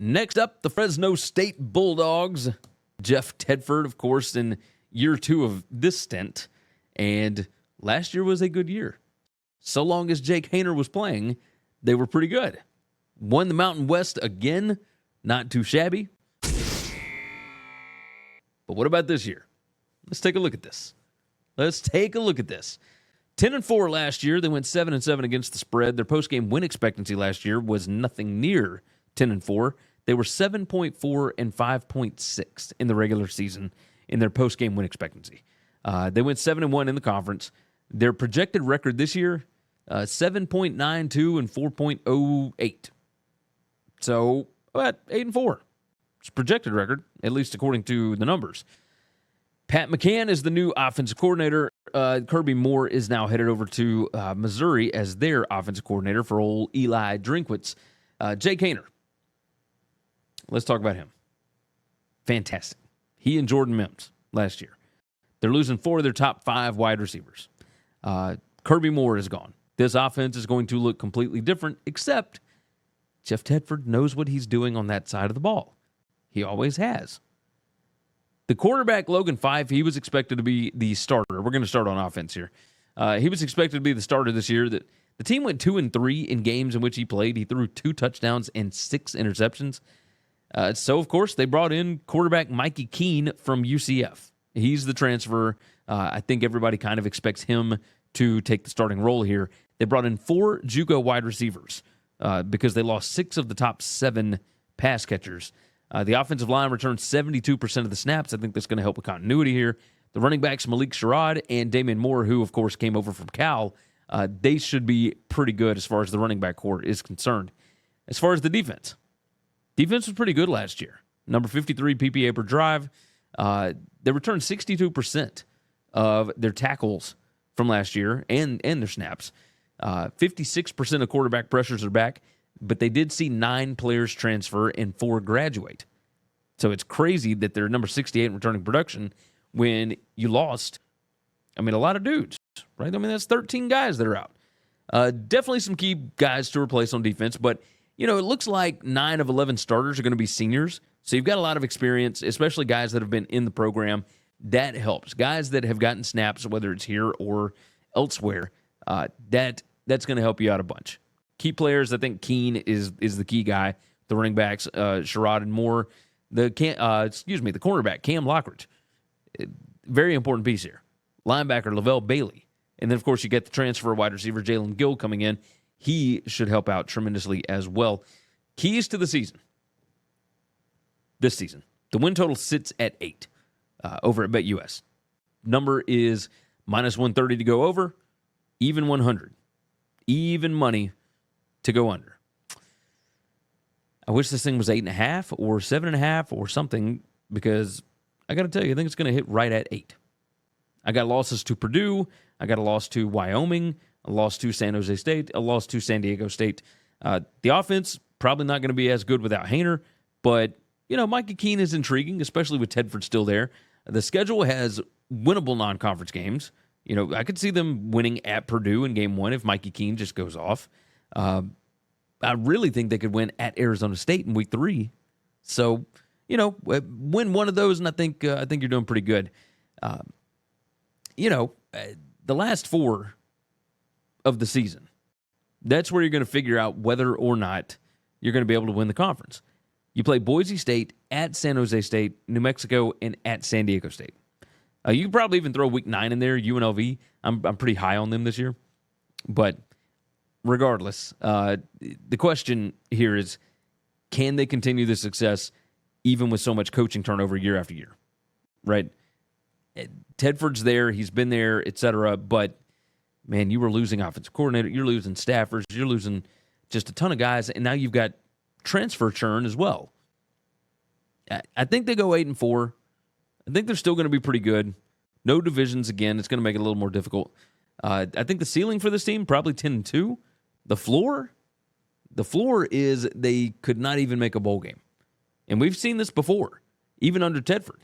Next up, the Fresno State Bulldogs. Jeff Tedford, of course, in year 2 of this stint. And last year was a good year. So long as Jake Haener was playing, they were pretty good. Won the Mountain West again. Not too shabby. But what about this year? Let's take a look at this. 10-4 last year. They went 7-7 against the spread. Their postgame win expectancy last year was nothing near 10-4. They were 7.4 and 5.6 in the regular season in their postgame win expectancy. They went 7-1 in the conference. Their projected record this year, 7.92 and 4.08. So about 8-4. It's a projected record, at least according to the numbers. Pat McCann is the new offensive coordinator. Kirby Moore is now headed over to Missouri as their offensive coordinator for old Eli Drinkwitz. Jake Haener. Let's talk about him. Fantastic. He and Jordan Mims last year. They're losing 4 of their top 5 wide receivers. Kirby Moore is gone. This offense is going to look completely different, except Jeff Tedford knows what he's doing on that side of the ball. He always has. The quarterback, Logan Fife, he was expected to be the starter. We're going to start on offense here. He was expected to be the starter this year. The team went 2-3 in games in which he played. He threw 2 touchdowns and 6 interceptions. So, of course, they brought in quarterback Mikey Keene from UCF. He's the transfer. I think everybody kind of expects him to take the starting role here. They brought in 4 JUCO wide receivers because they lost 6 of the top 7 pass catchers. The offensive line returned 72% of the snaps. I think that's going to help with continuity here. The running backs, Malik Sherrod and Damian Moore, who, of course, came over from Cal, they should be pretty good as far as the running back core is concerned. As far as the defense was pretty good last year. Number 53 PPA per drive. They returned 62% of their tackles from last year and their snaps. 56% of quarterback pressures are back, but they did see 9 players transfer and 4 graduate. So it's crazy that they're number 68 in returning production when you lost, a lot of dudes, right? That's 13 guys that are out. Definitely some key guys to replace on defense, but, it looks like 9 of 11 starters are going to be seniors. So you've got a lot of experience, especially guys that have been in the program. That helps. Guys that have gotten snaps, whether it's here or elsewhere, that's going to help you out a bunch. Key players, I think Keene is the key guy. The running backs, Sherrod and Moore. The cornerback, Cam Lockridge. Very important piece here. Linebacker, Lavelle Bailey. And then, of course, you get the transfer wide receiver, Jalen Gill, coming in. He should help out tremendously as well. Keys to the season. This season, the win total sits at 8 over at BetUS. Number is -130 to go over, even 100. Even money to go under. I wish this thing was 8.5 or 7.5 or something, because I got to tell you, I think it's going to hit right at 8. I got losses to Purdue. I got a loss to Wyoming, a loss to San Jose State, a loss to San Diego State. The offense, probably not going to be as good without Haener, but, Mikey Keene is intriguing, especially with Tedford still there. The schedule has winnable non-conference games. I could see them winning at Purdue in game 1 if Mikey Keene just goes off. I really think they could win at Arizona State in week 3. So, win one of those, and I think you're doing pretty good. The last 4 of the season, that's where you're going to figure out whether or not you're going to be able to win the conference. You play Boise State, at San Jose State, New Mexico, and at San Diego State. You can probably even throw week 9 in there, UNLV. I'm pretty high on them this year. But regardless, the question here is, can they continue this success even with so much coaching turnover year after year? Right? Tedford's there. He's been there, etc. But, man, you were losing offensive coordinator. You're losing staffers. You're losing just a ton of guys. And now you've got transfer churn as well. I think they go 8-4. I think they're still going to be pretty good. No divisions again. It's going to make it a little more difficult. I think the ceiling for this team, probably 10-2. The floor is they could not even make a bowl game. And we've seen this before, even under Tedford.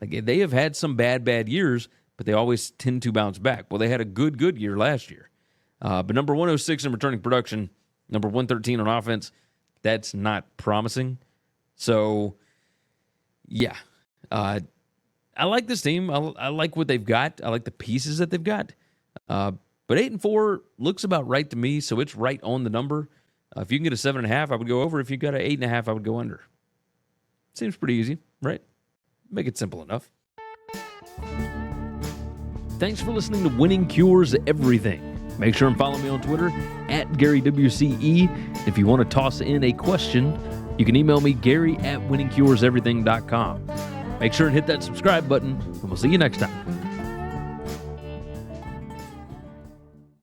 Like, they have had some bad years, but they always tend to bounce back. Well, they had a good year last year. But number 106 in returning production, number 113 on offense, that's not promising. So, yeah. I like this team. I like what they've got. I like the pieces that they've got. But 8-4 looks about right to me, so it's right on the number. If you can get a 7.5, I would go over. If you got an 8.5, I would go under. Seems pretty easy, right? Make it simple enough. Thanks for listening to Winning Cures Everything. Make sure and follow me on Twitter @GaryWCE. If you want to toss in a question, you can email me Gary@winningcureseverything.com. Make sure and hit that subscribe button, and we'll see you next time.